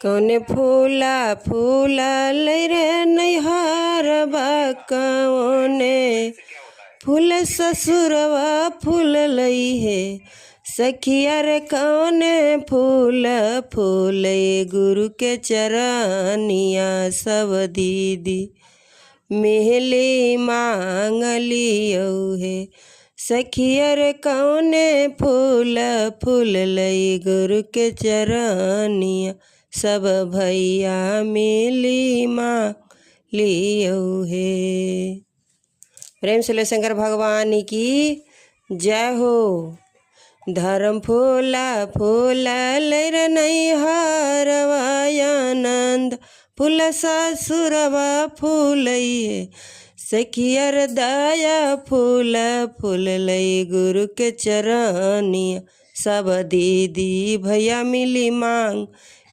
कौने फूला फूला लई रे नैहरबा कौने फूल ससुरवा फूल लई है सखिया रे कौने फूल फूल गुरु के चरनिया सब दीदी मेहली मांगली है सखिया रे कौने फूल फूल लई गुरु के चरनिया सब भैया मिली माँ लियो है। प्रेम से ले शंकर भगवान की जय हो। धर्म फूला फूला लैर नैहरवा आनंद फूल ससुरवा फूलइए सखियर दया फूल फूल लई गुरु के चरनिया सब दीदी भैया मिली मांग